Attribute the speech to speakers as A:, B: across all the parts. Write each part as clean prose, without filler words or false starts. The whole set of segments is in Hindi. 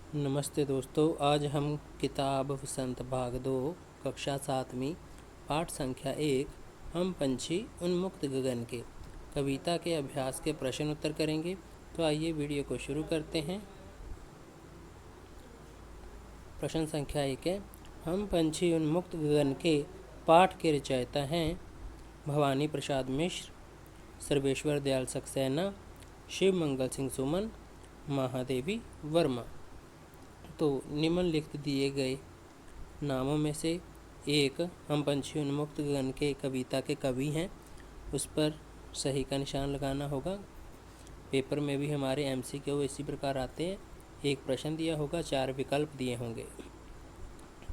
A: नमस्ते दोस्तों, आज हम किताब वसंत भाग 2 कक्षा 7वीं पाठ संख्या 1 हम पंछी उन्मुक्त गगन के कविता के अभ्यास के प्रश्न उत्तर करेंगे। तो आइए वीडियो को शुरू करते हैं। प्रश्न संख्या 1 है, हम पंछी उन्मुक्त गगन के पाठ के रचयिता हैं भवानी प्रसाद मिश्र, सर्वेश्वर दयाल सक्सेना, शिव मंगल सिंह सुमन, महादेवी वर्मा। तो निम्नलिखित दिए गए नामों में से एक हम पंछी उन्मुक्त गगन के कविता के कवि हैं, उस पर सही का निशान लगाना होगा। पेपर में भी हमारे MCQ इसी प्रकार आते हैं। एक प्रश्न दिया होगा, 4 विकल्प दिए होंगे।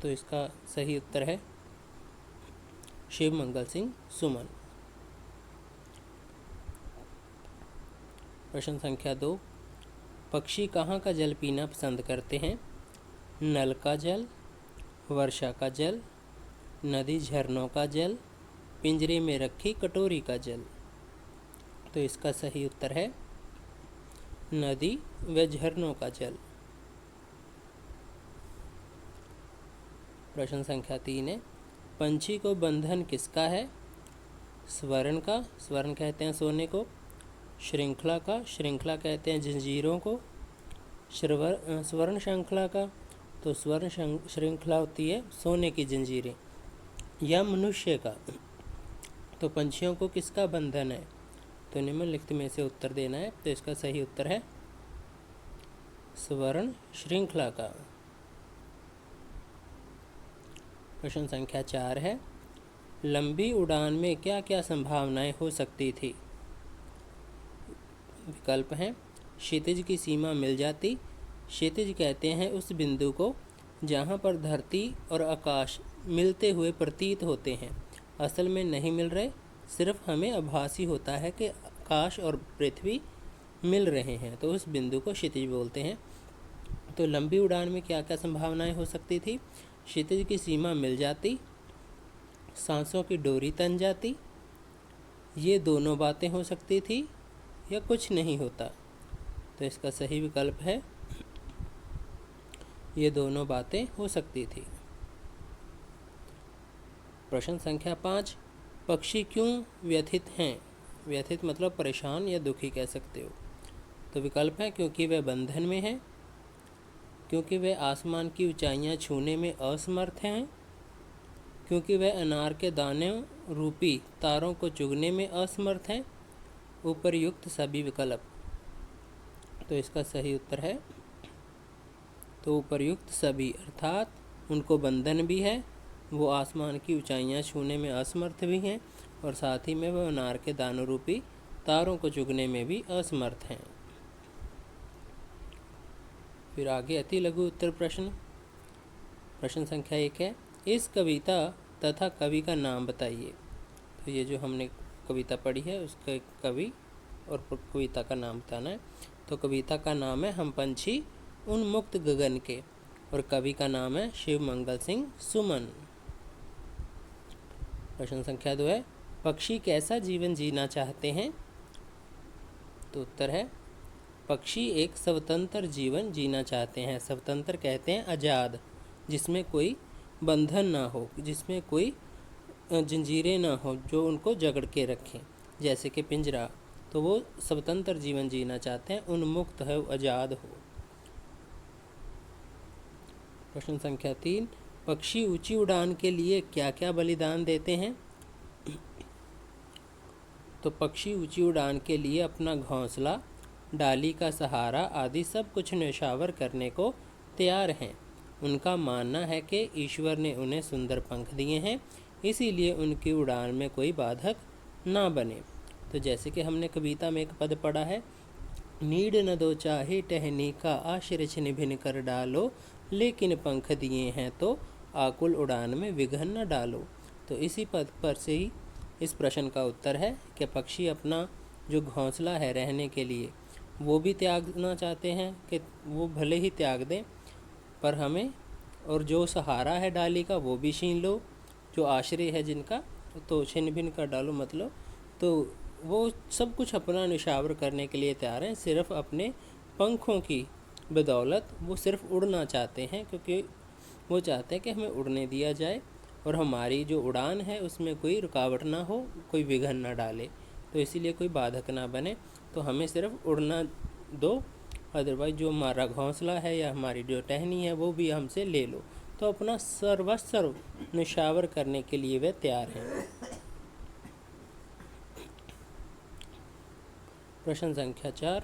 A: तो इसका सही उत्तर है शिव मंगल सिंह सुमन। प्रश्न संख्या 2, पक्षी कहाँ का जल पीना पसंद करते हैं? नल का जल, वर्षा का जल, नदी झरनों का जल, पिंजरे में रखी कटोरी का जल। तो इसका सही उत्तर है नदी व झरनों का जल। प्रश्न संख्या 3 है, पंछी को बंधन किसका है? स्वर्ण का, स्वर्ण कहते हैं सोने को। श्रृंखला का, श्रृंखला कहते हैं जंजीरों को। स्वर्ण श्रृंखला का, तो स्वर्ण श्रृंखला होती है सोने की जंजीरें। या मनुष्य का, तो पंछियों को किसका बंधन है? तो निम्नलिखित में से उत्तर देना है। तो इसका सही उत्तर है स्वर्ण श्रृंखला का। प्रश्न संख्या 4 है, लंबी उड़ान में क्या क्या संभावनाएं हो सकती थी? विकल्प हैं, क्षितिज की सीमा मिल जाती। क्षितिज कहते हैं उस बिंदु को जहाँ पर धरती और आकाश मिलते हुए प्रतीत होते हैं, असल में नहीं मिल रहे, सिर्फ हमें आभासी होता है कि आकाश और पृथ्वी मिल रहे हैं, तो उस बिंदु को क्षितिज बोलते हैं। तो लंबी उड़ान में क्या क्या संभावनाएं हो सकती थी? क्षितिज की सीमा मिल जाती, सांसों की डोरी तन जाती, ये दोनों बातें हो सकती थी, या कुछ नहीं होता। तो इसका सही विकल्प है ये दोनों बातें हो सकती थी। प्रश्न संख्या 5, पक्षी क्यों व्यथित हैं? व्यथित मतलब परेशान या दुखी कह सकते हो। तो विकल्प है, क्योंकि वह बंधन में है, क्योंकि वह आसमान की ऊंचाइयां छूने में असमर्थ हैं, क्योंकि वह अनार के दाने रूपी तारों को चुगने में असमर्थ हैं, उपर्युक्त सभी विकल्प। तो इसका सही उत्तर है तो उपर्युक्त सभी, अर्थात उनको बंधन भी है, वो आसमान की ऊंचाइयां छूने में असमर्थ भी हैं, और साथ ही में वह अनार के दानों रूपी तारों को चुगने में भी असमर्थ हैं। फिर आगे अति लघु उत्तर प्रश्न। प्रश्न संख्या 1 है, इस कविता तथा कवि का नाम बताइए। तो ये जो हमने कविता पढ़ी है उसके कवि और कविता का नाम बताना है। तो कविता का नाम है हम पंछी उन्मुक्त गगन के, और कवि का नाम है शिव मंगल सिंह सुमन। प्रश्न संख्या 2 है, पक्षी कैसा जीवन जीना चाहते हैं? तो उत्तर है, पक्षी एक स्वतंत्र जीवन जीना चाहते हैं। स्वतंत्र कहते हैं आज़ाद, जिसमें कोई बंधन ना हो, जिसमें कोई जंजीरें ना हो जो उनको जकड़ के रखें, जैसे कि पिंजरा। तो वो स्वतंत्र जीवन जीना चाहते हैं, उन्मुक्त है, आज़ाद हो। प्रश्न संख्या 3, पक्षी ऊंची उड़ान के लिए क्या क्या बलिदान देते हैं? तो पक्षी ऊंची उड़ान के लिए अपना घोंसला, डाली का सहारा आदि सब कुछ न्यौछावर करने को तैयार हैं। उनका मानना है कि ईश्वर ने उन्हें सुंदर पंख दिए हैं, इसीलिए उनकी उड़ान में कोई बाधक ना बने। तो जैसे कि हमने कविता में एक पद पढ़ा है, नीड न दो चाहे टहनी का, आश्रय छिन भिन कर डालो, लेकिन पंख दिए हैं तो आकुल उड़ान में विघ्न न डालो। तो इसी पद पर से ही इस प्रश्न का उत्तर है कि पक्षी अपना जो घोंसला है रहने के लिए वो भी त्यागना चाहते हैं, कि वो भले ही त्याग दें पर हमें, और जो सहारा है डाली का वो भी छीन लो, जो आश्रय है जिनका तो छिन भिन कर डालो, मतलब तो वो सब कुछ अपना निशावर करने के लिए तैयार हैं, सिर्फ अपने पंखों की बदौलत वो सिर्फ उड़ना चाहते हैं, क्योंकि वो चाहते हैं कि हमें उड़ने दिया जाए और हमारी जो उड़ान है उसमें कोई रुकावट ना हो, कोई विघ्न ना डाले, तो इसीलिए कोई बाधक ना बने, तो हमें सिर्फ उड़ना दो, अदरवाइज जो हमारा घोंसला है या हमारी जो टहनी है वो भी हमसे ले लो। तो अपना सर्वस्व निशावर करने के लिए वे तैयार हैं। प्रश्न संख्या 4,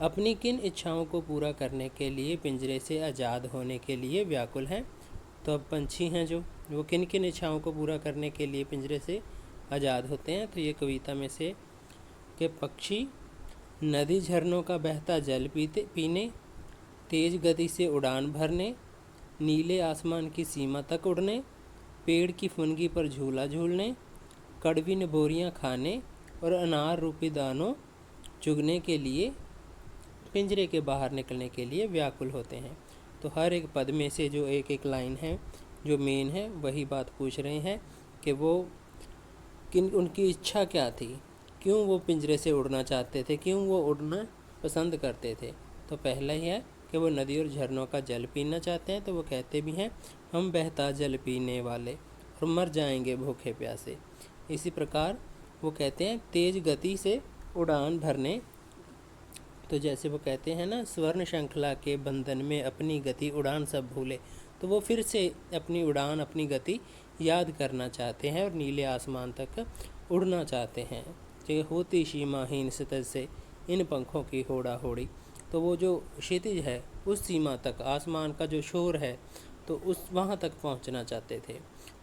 A: अपनी किन इच्छाओं को पूरा करने के लिए पिंजरे से आज़ाद होने के लिए व्याकुल हैं। तो अब पंछी हैं जो वो किन किन इच्छाओं को पूरा करने के लिए पिंजरे से आज़ाद होते हैं। तो ये कविता में से कि पक्षी नदी झरनों का बहता जल पीने, तेज गति से उड़ान भरने, नीले आसमान की सीमा तक उड़ने, पेड़ की फुनगी पर झूला झूलने, कड़वी बोरियां खाने और अनार रूपी दानों चुगने के लिए पिंजरे के बाहर निकलने के लिए व्याकुल होते हैं। तो हर एक पद में से जो एक एक लाइन है जो मेन है वही बात पूछ रहे हैं कि वो उनकी इच्छा क्या थी, क्यों वो पिंजरे से उड़ना चाहते थे, क्यों वो उड़ना पसंद करते थे। तो पहला ही है कि वो नदी और झरनों का जल पीना चाहते हैं। तो वो कहते भी हैं हम बहता जल पीने वाले और मर जाएंगे भूखे प्यासे। इसी प्रकार वो कहते हैं तेज गति से उड़ान भरने। तो जैसे वो कहते हैं ना, स्वर्ण श्रृंखला के बंधन में अपनी गति उड़ान सब भूले, तो वो फिर से अपनी उड़ान अपनी गति याद करना चाहते हैं और नीले आसमान तक उड़ना चाहते हैं। कि होती सीमाहीन सतज से इन पंखों की होड़ा होड़ी। तो वो जो क्षितिज है उस सीमा तक, आसमान का जो शोर है, तो उस वहाँ तक पहुँचना चाहते थे।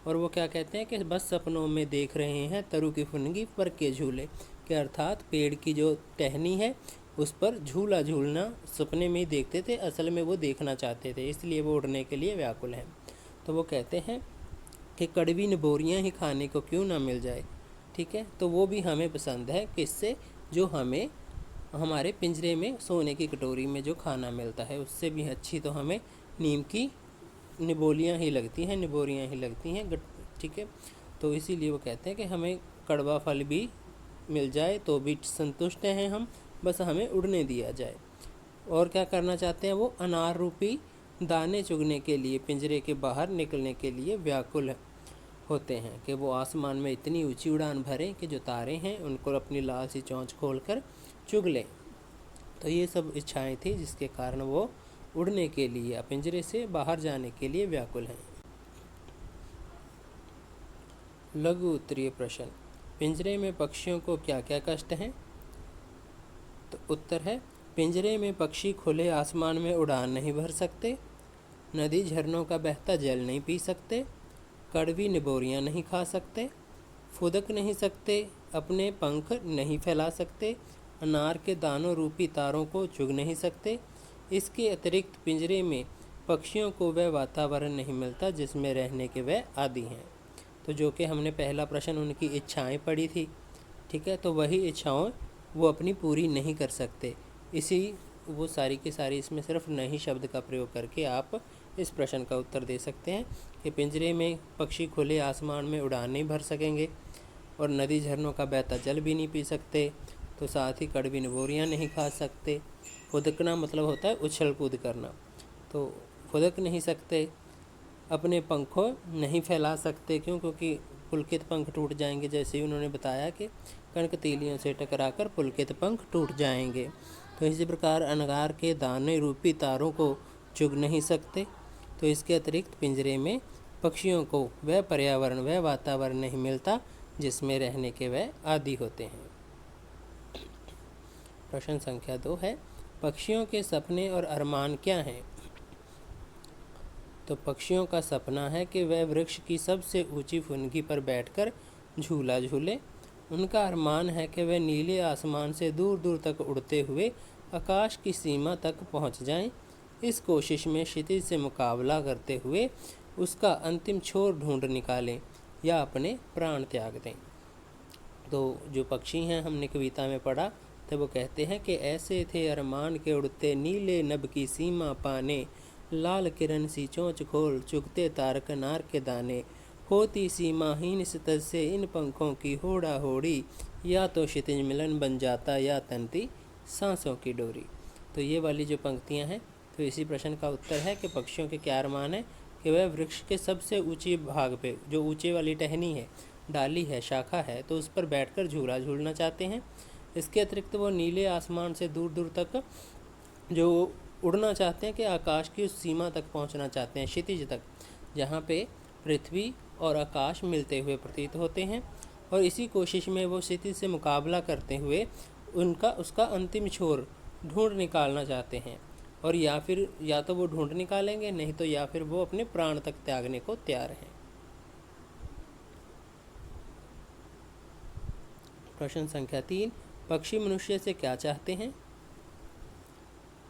A: और वो क्या कहते हैं कि बस सपनों में देख रहे हैं तरु की फुनगी पर के झूले, कि अर्थात पेड़ की जो टहनी है उस पर झूला झूलना सपने में ही देखते थे, असल में वो देखना चाहते थे, इसलिए वो उड़ने के लिए व्याकुल हैं। तो वो कहते हैं कि कड़वी नबोरियाँ ही खाने को क्यों ना मिल जाए। ठीक है, तो वो भी हमें पसंद है, किससे, जो हमें हमारे पिंजरे में सोने की कटोरी में जो खाना मिलता है उससे भी अच्छी तो हमें नीम की निबोलियाँ ही लगती हैं, निबोरियाँ ही लगती हैं। ठीक है, तो इसीलिए वो कहते हैं कि हमें कड़वा फल भी मिल जाए तो भी संतुष्ट हैं हम, बस हमें उड़ने दिया जाए। और क्या करना चाहते हैं, वो अनार रूपी दाने चुगने के लिए पिंजरे के बाहर निकलने के लिए व्याकुल होते हैं, कि वो आसमान में इतनी ऊंची उड़ान भरें कि जो तारे हैं उनको अपनी लाल सी चोंच खोलकर चुग लें। तो ये सब इच्छाएं थी जिसके कारण वो उड़ने के लिए, पिंजरे से बाहर जाने के लिए व्याकुल हैं। लघु उत्तरीय प्रश्न, पिंजरे में पक्षियों को क्या क्या कष्ट हैं। तो उत्तर है, पिंजरे में पक्षी खुले आसमान में उड़ान नहीं भर सकते, नदी झरनों का बहता जल नहीं पी सकते, कड़वी निबोरियाँ नहीं खा सकते, फुदक नहीं सकते, अपने पंख नहीं फैला सकते, अनार के दानों रूपी तारों को चुग नहीं सकते। इसके अतिरिक्त पिंजरे में पक्षियों को वह वातावरण नहीं मिलता जिसमें रहने के वह आदी हैं। तो जो कि हमने पहला प्रश्न उनकी इच्छाएं पढ़ी थी। ठीक है, तो वही इच्छाएं वो अपनी पूरी नहीं कर सकते, इसी वो सारी की सारी इसमें सिर्फ नहीं शब्द का प्रयोग करके आप इस प्रश्न का उत्तर दे सकते हैं कि पिंजरे में पक्षी खुले आसमान में उड़ान नहीं भर सकेंगे और नदी झरनों का बहता जल भी नहीं पी सकते, तो साथ ही कड़वी नबोरियाँ नहीं खा सकते। फुदकना मतलब होता है उछल कूद करना, तो फुदक नहीं सकते, अपने पंखों नहीं फैला सकते, क्योंकि पुलकित पंख टूट जाएंगे, जैसे ही उन्होंने बताया कि कणक तीलियों से टकराकर पुलकित पंख टूट जाएंगे। तो इसी प्रकार अनार के दाने रूपी तारों को चुग नहीं सकते। तो इसके अतिरिक्त पिंजरे में पक्षियों को वह पर्यावरण, वह वातावरण नहीं मिलता जिसमें रहने के वह आदी होते हैं। प्रश्न संख्या 2 है, पक्षियों के सपने और अरमान क्या हैं। तो पक्षियों का सपना है कि वह वृक्ष की सबसे ऊंची फुनगी पर बैठकर झूला झूले। उनका अरमान है कि वह नीले आसमान से दूर दूर तक उड़ते हुए आकाश की सीमा तक पहुंच जाएं। इस कोशिश में क्षितिज से मुकाबला करते हुए उसका अंतिम छोर ढूंढ निकालें या अपने प्राण त्याग दें। तो जो पक्षी हैं हमने कविता में पढ़ा, तो वो कहते हैं कि ऐसे थे अरमान के उड़ते नीले नभ की सीमा पाने, लाल किरण सी चोंच खोल चुगते तारक अनार के दाने, होती सीमाहीन सतज से इन पंखों की होड़ा होड़ी, या तो क्षितिज मिलन बन जाता या तनती सांसों की डोरी। तो ये वाली जो पंक्तियां हैं तो इसी प्रश्न का उत्तर है कि पक्षियों के क्या अरमान है कि वह वृक्ष के सबसे ऊंची भाग पे, जो ऊंचे वाली टहनी है, डाली है, शाखा है, तो उस पर बैठकर झूला झूलना चाहते हैं। इसके अतिरिक्त वो नीले आसमान से दूर दूर तक जो उड़ना चाहते हैं, कि आकाश की उस सीमा तक पहुंचना चाहते हैं, क्षितिज तक, जहाँ पे पृथ्वी और आकाश मिलते हुए प्रतीत होते हैं। और इसी कोशिश में वो क्षितिज से मुकाबला करते हुए उसका अंतिम छोर ढूंढ निकालना चाहते हैं। और या तो वो ढूंढ निकालेंगे, नहीं तो या फिर वो अपने प्राण तक त्यागने को तैयार हैं। प्रश्न संख्या 3, पक्षी मनुष्य से क्या चाहते हैं?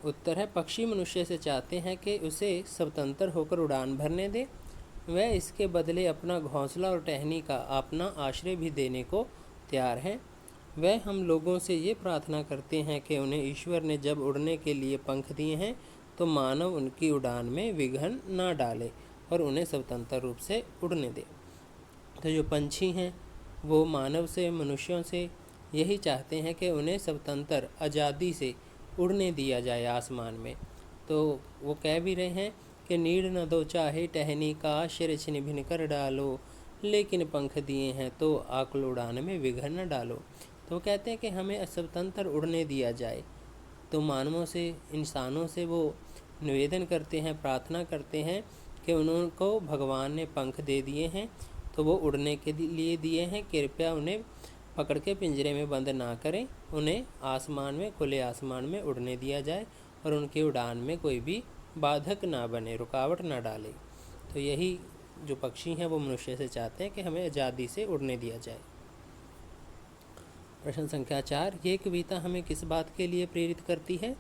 A: उत्तर है, पक्षी मनुष्य से चाहते हैं कि उसे स्वतंत्र होकर उड़ान भरने दे। वह इसके बदले अपना घोंसला और टहनी का अपना आश्रय भी देने को तैयार हैं। वह हम लोगों से ये प्रार्थना करते हैं कि उन्हें ईश्वर ने जब उड़ने के लिए पंख दिए हैं तो मानव उनकी उड़ान में विघ्न ना डाले और उन्हें स्वतंत्र रूप से उड़ने दे। तो जो पंछी हैं वो मानव से, मनुष्यों से यही चाहते हैं कि उन्हें स्वतंत्र आज़ादी से उड़ने दिया जाए आसमान में। तो वो कह भी रहे हैं कि नीड़ न दो चाहे टहनी का, शिर छिन भिन कर डालो, लेकिन पंख दिए हैं तो आकुल उड़ान में विघ्न न डालो। तो कहते हैं कि हमें स्वतंत्र उड़ने दिया जाए। तो मानवों से, इंसानों से वो निवेदन करते हैं, प्रार्थना करते हैं कि उनको भगवान ने पंख दे दिए हैं, तो वो उड़ने के लिए दिए हैं, कृपया उन्हें पकड़ के पिंजरे में बंद ना करें, उन्हें आसमान में, खुले आसमान में उड़ने दिया जाए और उनकी उड़ान में कोई भी बाधक ना बने, रुकावट ना डाले। तो यही जो पक्षी हैं वो मनुष्य से चाहते हैं कि हमें आज़ादी से उड़ने दिया जाए। प्रश्न संख्या 4, ये कविता हमें किस बात के लिए प्रेरित करती है?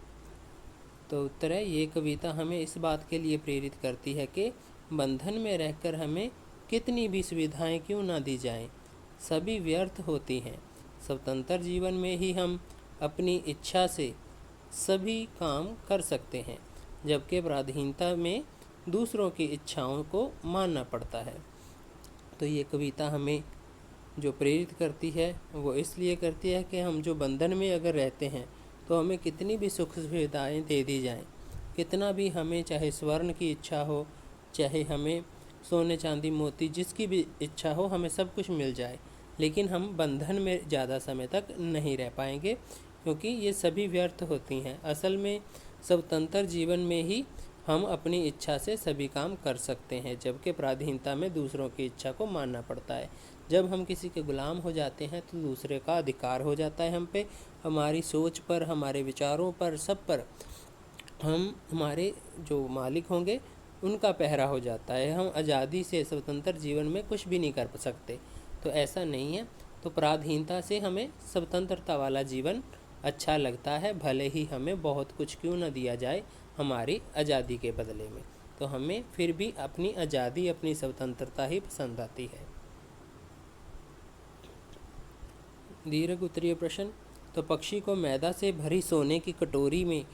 A: तो उत्तर है, ये कविता हमें इस बात के लिए प्रेरित करती है कि बंधन में रहकर हमें कितनी भी सुविधाएं क्यों ना दी जाएं, सभी व्यर्थ होती हैं। स्वतंत्र जीवन में ही हम अपनी इच्छा से सभी काम कर सकते हैं, जबकि पराधीनता में दूसरों की इच्छाओं को मानना पड़ता है। तो ये कविता हमें जो प्रेरित करती है वो इसलिए करती है कि हम जो बंधन में अगर रहते हैं तो हमें कितनी भी सुख सुविधाएँ दे दी जाएं, कितना भी हमें, चाहे स्वर्ण की इच्छा हो, चाहे हमें सोने चांदी मोती जिसकी भी इच्छा हो, हमें सब कुछ मिल जाए, लेकिन हम बंधन में ज़्यादा समय तक नहीं रह पाएंगे, क्योंकि ये सभी व्यर्थ होती हैं। असल में स्वतंत्र जीवन में ही हम अपनी इच्छा से सभी काम कर सकते हैं, जबकि पराधीनता में दूसरों की इच्छा को मानना पड़ता है। जब हम किसी के गुलाम हो जाते हैं तो दूसरे का अधिकार हो जाता है हम पे, हमारी सोच पर, हमारे विचारों पर, सब पर हमारे जो मालिक होंगे उनका पहरा हो जाता है। हम आज़ादी से स्वतंत्र जीवन में कुछ भी नहीं कर सकते। तो ऐसा नहीं है। तो पराधीनता से हमें स्वतंत्रता वाला जीवन अच्छा लगता है, भले ही हमें बहुत कुछ क्यों न दिया जाए हमारी आज़ादी के बदले में, तो हमें फिर भी अपनी आज़ादी, अपनी स्वतंत्रता ही पसंद आती है। दीर्घ उत्तरीय प्रश्न, तो पक्षी को मैदा से भरी सोने की कटोरी में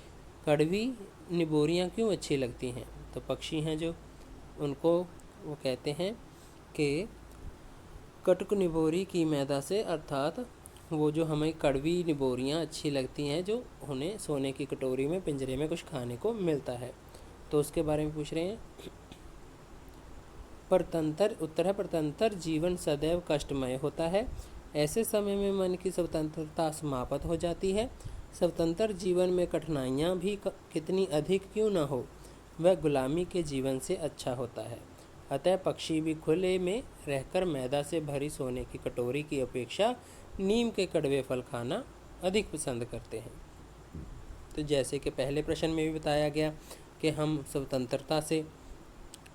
A: कड़वी निबोरियाँ क्यों अच्छी लगती हैं? तो पक्षी हैं जो, उनको वो कहते हैं कि कटक निबोरी की मैदा से, अर्थात वो जो हमें कड़वी निबोरियाँ अच्छी लगती हैं जो उन्हें सोने की कटोरी में, पिंजरे में कुछ खाने को मिलता है। तो उसके बारे में पूछ रहे हैं। परतंत्र, उत्तर है, परतंत्र जीवन सदैव कष्टमय होता है। ऐसे समय में मन की स्वतंत्रता समाप्त हो जाती है। स्वतंत्र जीवन में कठिनाइयाँ भी कितनी अधिक क्यों न हो, वह गुलामी के जीवन से अच्छा होता है। अतः पक्षी भी खुले में रहकर मैदा से भरी सोने की कटोरी की अपेक्षा नीम के कड़वे फल खाना अधिक पसंद करते हैं। तो जैसे कि पहले प्रश्न में भी बताया गया कि हम स्वतंत्रता से,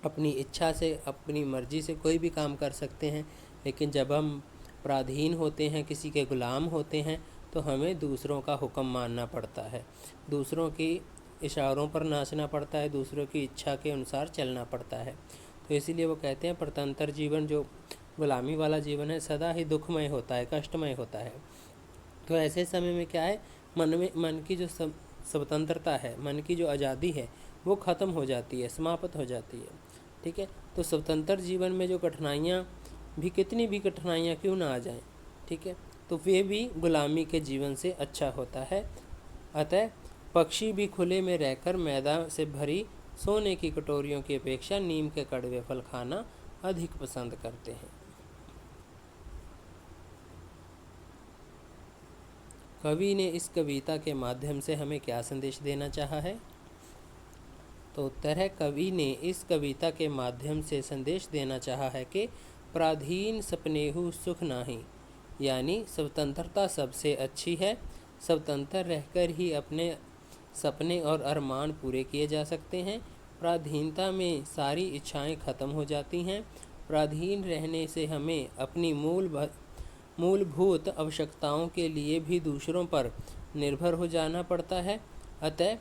A: अपनी इच्छा से, अपनी मर्जी से कोई भी काम कर सकते हैं, लेकिन जब हम पराधीन होते हैं, किसी के गुलाम होते हैं, तो हमें दूसरों का हुक्म मानना पड़ता है, दूसरों की इशारों पर नाचना पड़ता है, दूसरों की इच्छा के अनुसार चलना पड़ता है। तो इसीलिए वो कहते हैं परतंत्र जीवन, जो गुलामी वाला जीवन है, सदा ही दुखमय होता है, कष्टमय होता है। तो ऐसे समय में क्या है, मन की जो स्वतंत्रता है, मन की जो आज़ादी है, वो ख़त्म हो जाती है, समाप्त हो जाती है। ठीक है। तो स्वतंत्र जीवन में जो कठिनाइयाँ भी, कितनी भी कठिनाइयाँ क्यों ना आ जाएं, ठीक है, तो वे भी गुलामी के जीवन से अच्छा होता है। अतः पक्षी भी खुले में रहकर मैदा से भरी सोने की कटोरियों की अपेक्षा नीम के कड़वे फल खाना अधिक पसंद करते हैं। कवि ने इस कविता के माध्यम से हमें क्या संदेश देना चाहा है? तो उत्तर है, कवि ने इस कविता के माध्यम से संदेश देना चाहा है कि प्राधीन सपनेहु सुख नाही, यानी स्वतंत्रता सबसे अच्छी है। स्वतंत्र रहकर ही अपने सपने और अरमान पूरे किए जा सकते हैं। प्राधीनता में सारी इच्छाएं खत्म हो जाती हैं। प्राधीन रहने से हमें अपनी मूलभूत आवश्यकताओं के लिए भी दूसरों पर निर्भर हो जाना पड़ता है। अतः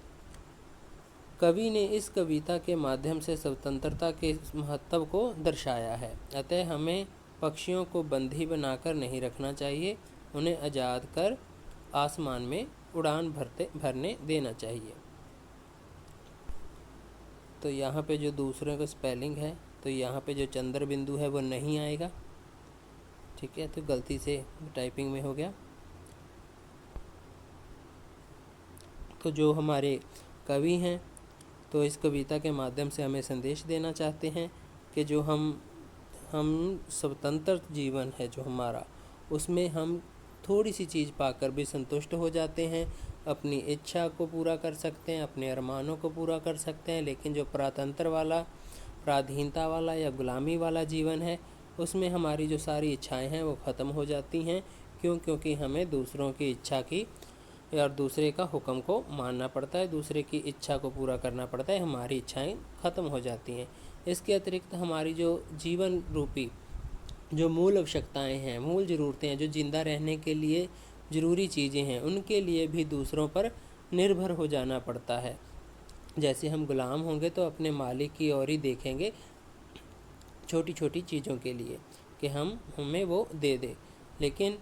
A: कवि ने इस कविता के माध्यम से स्वतंत्रता के महत्व को दर्शाया है। अतः हमें पक्षियों को बंधी बनाकर नहीं रखना चाहिए, उन्हें आज़ाद कर आसमान में उड़ान भरने देना चाहिए। तो यहाँ पे जो दूसरे का स्पेलिंग है, तो यहाँ पे जो चंद्र बिंदु है वो नहीं आएगा, ठीक है, तो गलती से टाइपिंग में हो गया। तो जो हमारे कवि हैं, तो इस कविता के माध्यम से हमें संदेश देना चाहते हैं कि जो हम स्वतंत्र जीवन है जो हमारा, उसमें हम थोड़ी सी चीज़ पाकर भी संतुष्ट हो जाते हैं, अपनी इच्छा को पूरा कर सकते हैं, अपने अरमानों को पूरा कर सकते हैं। लेकिन जो परतंत्र वाला, पराधीनता वाला या गुलामी वाला जीवन है, उसमें हमारी जो सारी इच्छाएं हैं वो ख़त्म हो जाती हैं। क्योंकि हमें दूसरों की इच्छा की और दूसरे का हुक्म को मानना पड़ता है, दूसरे की इच्छा को पूरा करना पड़ता है, हमारी इच्छाएं ख़त्म हो जाती हैं। इसके अतिरिक्त हमारी जो जीवन रूपी जो मूल आवश्यकताएं हैं, मूल ज़रूरतें हैं, जो ज़िंदा रहने के लिए ज़रूरी चीज़ें हैं, उनके लिए भी दूसरों पर निर्भर हो जाना पड़ता है। जैसे हम गुलाम होंगे तो अपने मालिक की ओर ही देखेंगे छोटी छोटी चीज़ों के लिए कि हमें वो दे दे। लेकिन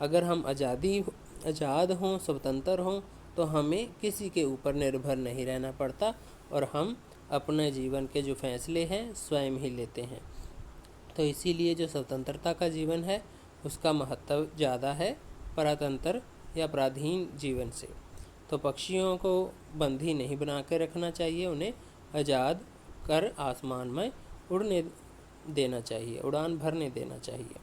A: अगर हम आज़ाद हों, स्वतंत्र हों, तो हमें किसी के ऊपर निर्भर नहीं रहना पड़ता और हम अपने जीवन के जो फैसले हैं स्वयं ही लेते हैं। तो इसीलिए जो स्वतंत्रता का जीवन है उसका महत्व ज़्यादा है परतंत्र या पराधीन जीवन से। तो पक्षियों को बंदी नहीं बना के रखना चाहिए, उन्हें आज़ाद कर आसमान में उड़ने देना चाहिए, उड़ान भरने देना चाहिए।